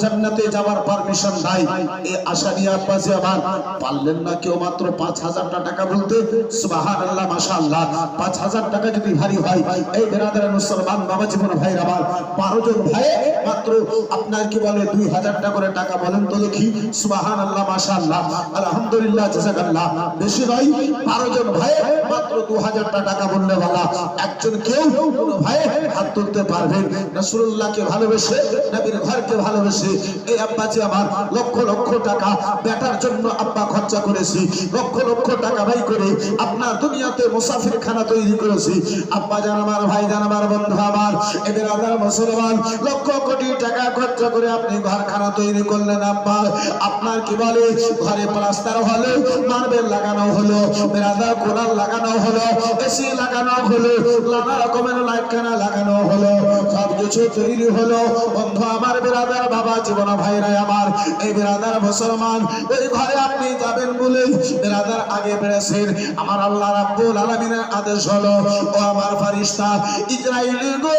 জান্নাতে যাওয়ার পারমিশন নাই এই আশা নিয়ে আব্বাজি আমার পারলেন না কেউ মাত্র 5000 টাকা বলতে সুবহানাল্লাহ মাশাআল্লাহ 5000 টাকা যদি ভারী হয় এই বেরাদার মুসলমান বাবা জীবন ভাই আমার 12 জন ভাই মাত্র আপনার কি বলে 2000 টাকা করে টাকা বলেন তো দেখি সুবহানাল্লাহ মাশাআল্লাহ আলহামদুলিল্লাহ জাযাকাল্লাহ বেশি নয় 12 জন ভাই মাত্র 2000 টাকা বললে বলা একজন কেউ কোনো ভাই হাত তুলতে পারবেন রাসূলুল্লাহকে ভালোবেসে নবীর ঘরকে ভালোবেসে এই আব্বাজি আমার লক্ষ লক্ষ টাকা বেটার জন্য আব্বা খরচা করেছি লক্ষ লক্ষ টাকা ব্যয় করে আপনার দুনিয়াতে মুসাফিরখানা তৈরি করেছি আব্বা জান আমার ভাই জান আমার বন্ধু আমার এদের আদার মুসলমান লক্ষ কোটি টাকা খরচা করে আপনি ঘরখানা তৈরি করলেন আব্বা আপনার কি বলে ঘরে প্লাস্টার হলো মার্বেল লাগানো হলো বেরাদার কোরআন লাগানো হলো এসি লাগানো হলো নানা রকমের লাইটখানা লাগানো হলো সব কিছু তৈরি হলো বন্ধু আমার বেরাদার বাবা জীবন ভাইরা আমার এই বেরাদার মুসলমান এই ঘরে আপনি যাবেন বলে বেরাদার আগে বেড়েছেন আমার আল্লাহ রাব্বুল আলামিনের আদেশ হলো ও আমার ফেরেশতা ইসরাইল গো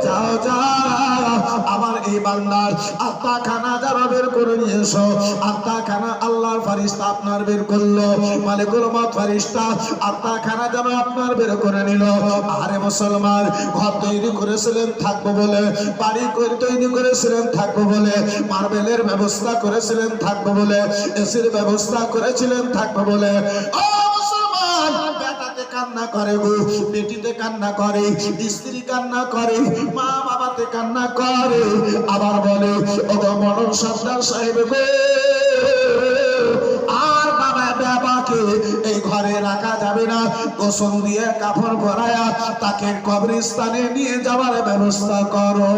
যাও যাও আমার এই বান্দার আত্মা খানা যারা বের করে নিয়ে এসো আত্মা খানা আল্লাহর ফেরেশতা আপনার বের করলো মালিকুল মউত ফেরেশতা আত্মা খানা যারা আপনার বের করে নিল আরে মুসলমান ঘর তৈরি করেছিলেন থাকবো বলে বাড়ি করে তৈরি করেছিলেন থাকবো বলে মার্বেলের ব্যবস্থা করেছিলেন থাকবো বলে এসির ব্যবস্থা করেছিলেন থাকবো বলে ও মুসলমান বেটাতে কান্না করে গো বেটিতে কান্না করে স্ত্রী কান্না করে মা বাবাতে কান্না করে আবার বলে ওগো মরণ সর্দার সাহেব গো আর বাবা বাবাকে এই ঘরে রাখা যাবে না গোসল দিয়ে কাফন পরায়া তাকে কবরস্থানে নিয়ে যাওয়ার ব্যবস্থা করো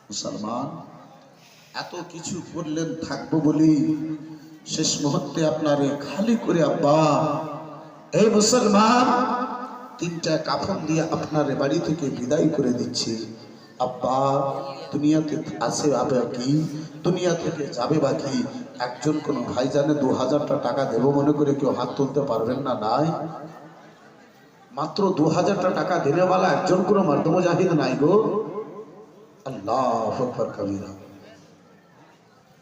মুসলমান এত কিছু করলেন থাকবো বলি শেষ মুহূর্তে আপনারে খালি করে আব্বা এই মুসলমান 3টা কাফন দিয়ে আপনার বাড়ি থেকে বিদায় করে দিচ্ছে আব্বা দুনিয়াতে আছে আবে কি দুনিয়া থেকে যাবে বাকি একজন কোন ভাইজানে 2000 টাকা দেব মনে করে কেউ হাত তুলতে পারবেন না নাই মাত্র 2000 টাকা দেনেওয়ালা একজন কোন মর্দ মুজাহিদ নাই গো আল্লাহু আকবার কবিরা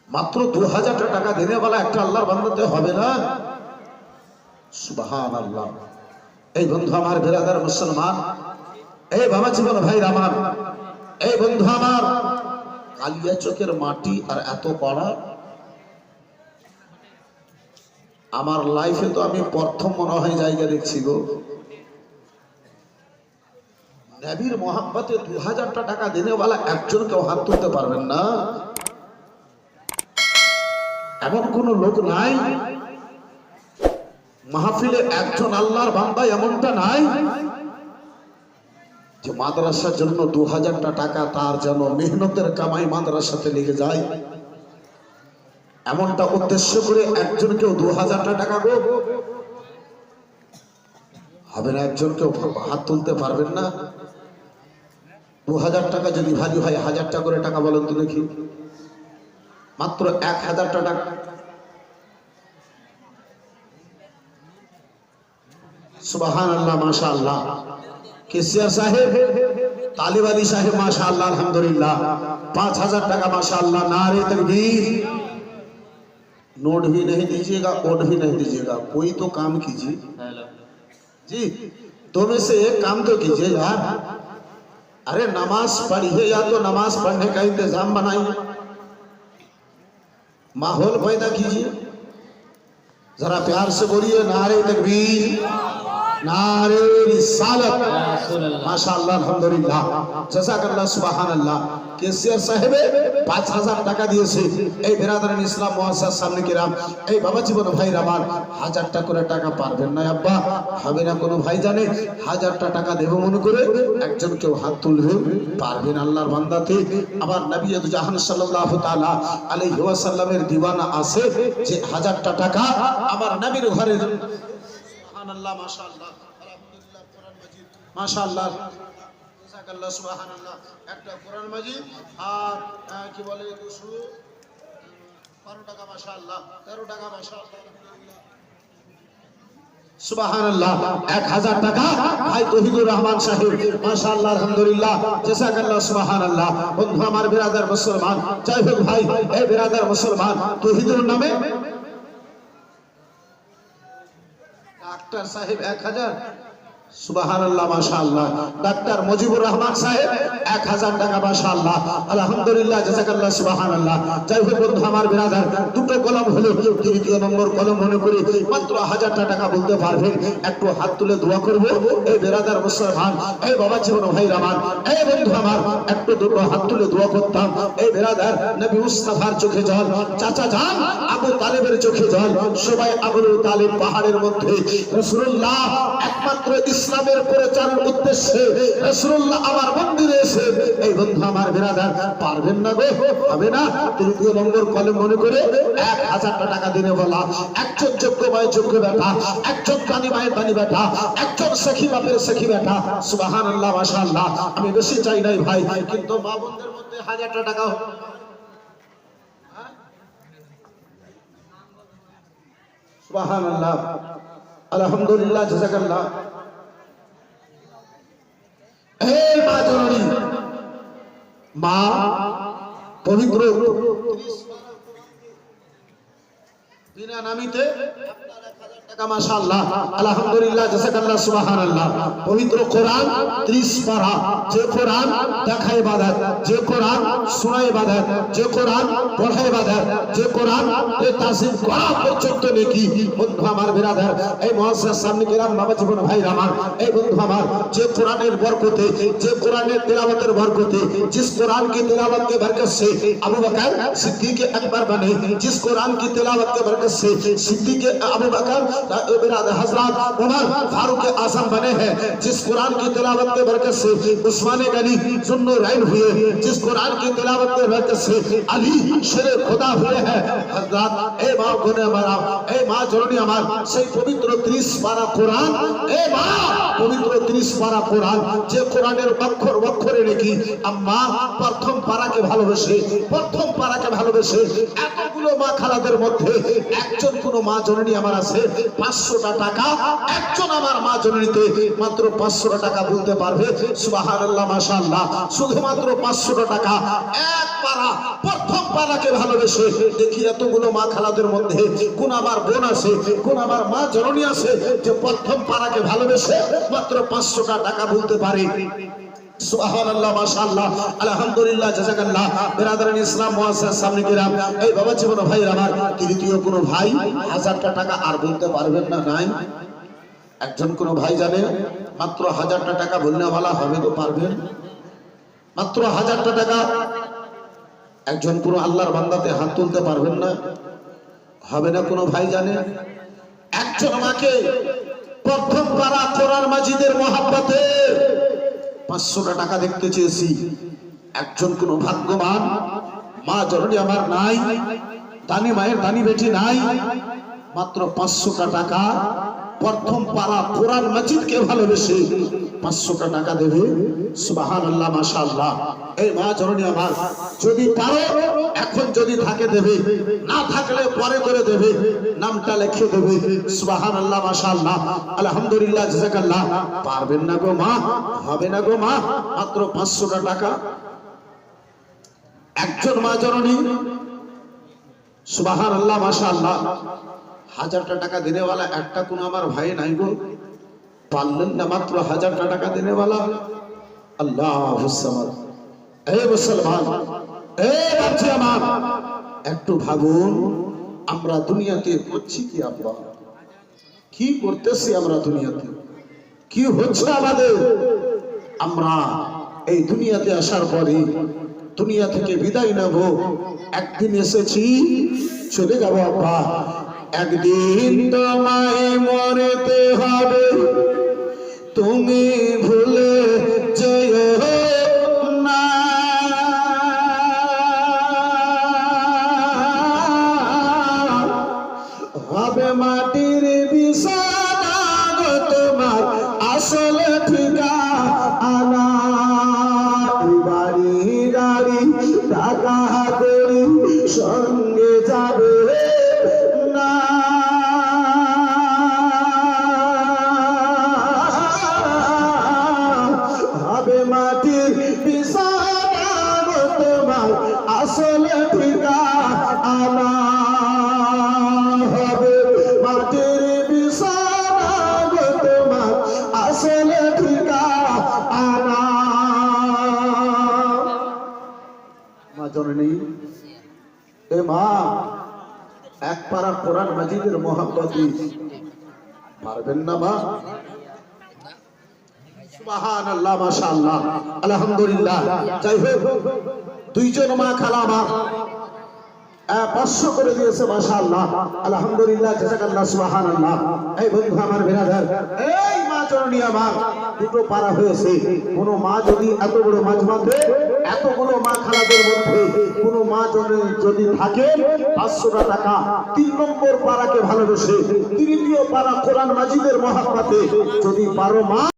মাত্র 2000 টাকা দেনেওয়ালা একটা আল্লাহর বান্দাতে হবে না সুবহানাল্লাহ এই বন্ধু আমার বেরাদার মুসলমান এই বাবা জীবন ভাই আমার এই বন্ধু আমার কালিয়া চোখের মাটি আর এত কড়া আমার লাইফে তো আমি প্রথম মনে হয় জায়গা দেখছি গো নবীর মোহাব্বতে 2000 টাকা দেনেওয়ালা একজন কেউ হাত তুলতে পারবেন না এমন কোন লোক নাই মাহফিলে একজন আল্লাহর বান্দা এমনটা নাই যে মাদ্রাসার জন্য 2000 টাকা তার যেন মেহনতের কামাই মাদ্রাসাতে লেগে যায় এমনটা উদ্দেশ্য করে একজন কেউ 2000 টাকা গো হবে না একজন কেউ হাত তুলতে পারবেন না 2000 টাকা যদি ভারী হয় 1000 টাকা করে টাকা বলেন তো দেখি মাত্র 1000 টাকা সুবহানাল্লাহ মাশাআল্লাহ কেসিয়ার সাহেব तालिबानी साहेब माशाअल्लाह अल्हम्दुलिल्लाह 5000 टका माशाअल्लाह नारे तकबीर नोट भी नहीं दीजिएगा ओट भी नहीं दीजिएगा कोई तो काम कीजिए जी तो में से एक काम तो कीजिए यार अरे नमाज पढ़िए या तो नमाज पढ़ने का इंतजाम बनाइए माहौल पैदा कीजिए जरा प्यार से बोलिए नारे तकबीर नारे रिसालत माशाअल्लाह अल्हम्दुलिल्लाह জাযাকাল্লাহ সুবহানাল্লাহ কেসিয়ার সাহেব 5000 টাকা দিয়েছে এই বিরাদরান ইসলাম মুআসসাস সামনে কিরাম এই বাবা জীবন ভাইরা আমার 1000 টাকা করে টাকা পারবেন না আব্বা হবে না কোনো ভাই জানে 1000 টাকা দেব মনে করে একজন কেউ হাত তুলবে পারবেন আল্লাহর বান্দাতে আবার নবী জাহান সাল্লাল্লাহু তাআলা আলাইহি ওয়াসাল্লামের দিওয়ানা আছে যে 1000 টাকা আমার নবীর ঘরে সুবহানাল্লাহ মাশাআল্লাহ আলহামদুলিল্লাহ কোরআন মাজিদ মাশাআল্লাহ জাযাকাল্লাহ সুবহানাল্লাহ একটা কোরআন মাজিদ আর কি বলে 200 12 টাকা মাশাআল্লাহ, 13 টাকা মাশাআল্লাহ, সুবহানাল্লাহ। 1000 টাকা ভাই তৌহিদুর রহমান সাহেব, মাশাআল্লাহ, আলহামদুলিল্লাহ, জাযাকাল্লাহ, সুবহানাল্লাহ। বন্ধু আমার বিরাদার মুসলমান, যাই হোক ভাই, এই বিরাদার মুসলমান তৌহিদুর নামে ডাক্তার সাহেব 1000, সুবহানাল্লাহ, মাশাআল্লাহ। ডাক্তার মুজিবুর রহমান সাহেব 1000 টাকা, মাশাআল্লাহ, আলহামদুলিল্লাহ, জাযাকাল্লাহ, সুবহানাল্লাহ। যাই হোক বন্ধু আমার বিরাদার, দুটো কলম হলো, তৃতীয় নম্বর কলম মনে করে মাত্র 1000 টাকা বলতে পারবেন। একটু হাত তুলে দোয়া করব এই বিরাদার মুসলমান, এই বাবা জীবন ভাই আমার, এই বন্ধু আমার, একটু দুটো হাত তুলে দোয়া করতাম। এই বিরাদার নবী মুস্তাফার চোখে জল, চাচা জান আবু তালেবের চোখে জল, সবাই আবু তালেব পাহাড়ের মধ্যে রাসূলুল্লাহ একমাত্র ইসলামের প্রচারের উদ্দেশ্যে রাসূলুল্লাহ আমার মন্দিরে এসে, এই বন্ধু আমার বিরাদার, পারবেন না গো, হবে না, তৃতীয় নম্বর কলম মনে করে 1000 টাকা দিনে বলা। একজন যোগ্য মায়ের যোগ্য বেটা, একজন দানি মায়ের দানি বেটা, একজন সখী বাপের সখী বেটা, সুবহানাল্লাহ, মাশাআল্লাহ। আমি বেশি চাই নাই ভাই, কিন্তু মা বোনদের মধ্যে 1000 টাকা সুবহানাল্লাহ, আলহামদুলিল্লাহ, জাযাকাল্লাহ। এই মা জননী, মা পবিত্র বিনা নামিতে আপনার 1000 টাকা, মাশাআল্লাহ, আলহামদুলিল্লাহ, জাযাকাল্লাহ, সুবহানাল্লাহ। পবিত্র কোরআন 30 পারা, যে কোরআন দেখায় ইবাদত, যে কোরআন শোনায় ইবাদত, যে কোরআন পড়ায় ইবাদত, যে কোরআন তাসিম করা পর্যন্ত নেকি। বন্ধু আমার বিরাদার, এই মুআজ্জাজ সামনে কিরাম বাবা জীবন ভাই আমার, এই বন্ধু আমার, যে কোরআনের বরকতে, যে কোরআনের তিলাওয়াতের বরকতে, जिस कुरान की तिलावत के बरकत से अबू बकर सिद्दीक अकबर बने, जिस कुरान की तिलावत के बरकत से सिद्दीक अबू बकर हजरत उमर फारूक आजम बने हैं, जिस कुरान की तिलावत के बरकत से उस्मान गनी जुन्नूरैन हुए, जिस कुरान की तिलावत के बरकत से अली शेरे खुदा हुए हैं, हजरत ए मां गुने हमारा, ए मां जननी हमार, সেই পবিত্র 30 পারা কোরআন, এ মা পবিত্র 30 পারা কোরআন, যে কোরআনের অক্ষর অক্ষরে নাকি আম্মা প্রথম পারাকে ভালোবেসে, প্রথম পারাকে ভালোবেসে এতগুলো মা খালাদের মধ্যে একজন কোন মা জননী আমার আছে 500 টাকা, একজন আমার মা জননীতে মাত্র 500 টাকা বলতে পারবে, সুবহানাল্লাহ, মাশাআল্লাহ। শুধুমাত্র 500 টাকা, এক পারা, প্রথম পারাকে ভালোবেসে দেখি এতগুলো মা খালাদের মধ্যে কোন আমার বোন আছে, কোন আমার মা জননী আছে যে প্রথম পারাকে ভালোবেসে মাত্র 500 টাকা বলতে পারে, সুবহানাল্লাহ, মাশাআল্লাহ, আলহামদুলিল্লাহ, জাযাকাল্লাহ। বিরাদারান ইসলাম, মুআজ্জাজ সামনে কিরাম, এই বাবা জীবন ভাই আমার, তৃতীয় কোন ভাই 1000 টাকা আর বলতে পারবেন না? নাই? একজন কোন ভাই জানেন মাত্র 1000 টাকা বললে বলা হবে তো পারবেন? মাত্র 1000 টাকা একজন কোন আল্লাহর বান্দাতে হাত তুলতে পারবেন না? হবে না কোন ভাই জানেন? একজন মাকে প্রথম পারা কোরআন মাজিদের মহব্বতে 500 টাকা দেখতে চেয়েছি, একজন কোন ভাগ্যবান মা জননী আমার নাই, দানি মায়ের দানি বেটি নাই, মাত্র 500 টাকা প্রথম পারা কোরআন মাজিদকে ভালোবেসে 500 টাকা দেবে, সুবহানাল্লাহ, মাশাআল্লাহ। এই মা জননী আমার, যদি পারো এখন, যদি থাকে দেবে, না থাকলে পরে করে দেবে, নামটা লিখে দেবে, সুবহানাল্লাহ, মাশাআল্লাহ, আলহামদুলিল্লাহ, জাযাকাল্লাহ। পারবেন না গো মা, হবে না গো মা, মাত্র 500 টাকা একজন মা জননী, সুবহানাল্লাহ, মাশাআল্লাহ। 1000 টাকা দেনেওয়ালা একটা কোন আমার ভাই নাই গো, পারলেন না মাত্র 1000 টাকা দেনেওয়ালা? আল্লাহুস সামাদ। এই মুসলমান, এই বাচ্চা আমার, একটু ভাবুন, আমরা দুনিয়াতে করছি কি? আব্বা কি করতেছি আমরা দুনিয়াতে? কি হচ্ছে আমাদের? আমরা এই দুনিয়াতে আসার পরে দুনিয়া থেকে বিদায় নেব, একদিন এসেছি, চলে যাব আব্বা, একদিন তোমায় মরতে হবে, তুমি ভুলে যেও না, হবে মাটির বিছানা গো তোমার আসল ঠিকানা, বাড়ি গাড়ি টাকা করি সঙ্গে যাবে পারা কোরআন মাজিদের মহব্বতে পারবেন না মা? সুবহানাল্লাহ, মাশাআল্লাহ, আলহামদুলিল্লাহ। যাই হোক, দুইজন মা খালা আমার 500 করে দিয়েছে, মাশাআল্লাহ, আলহামদুলিল্লাহ, জাযাকাল্লাহ, সুবহানাল্লাহ। এই বন্ধু আমার বিরাদার, এই মা জননী আমার দুটো পারা হয়েছে। কোন মা যদি এত বড় মাছ বাঁধে, এতগুলো মা খালাদের মধ্যে কোন মা যদি থাকে 500 টাকা 3 নম্বর পারাকে ভালোবেসে, তৃতীয় পারা কোরআন মাজিদের মহব্বতে যদি পারো মা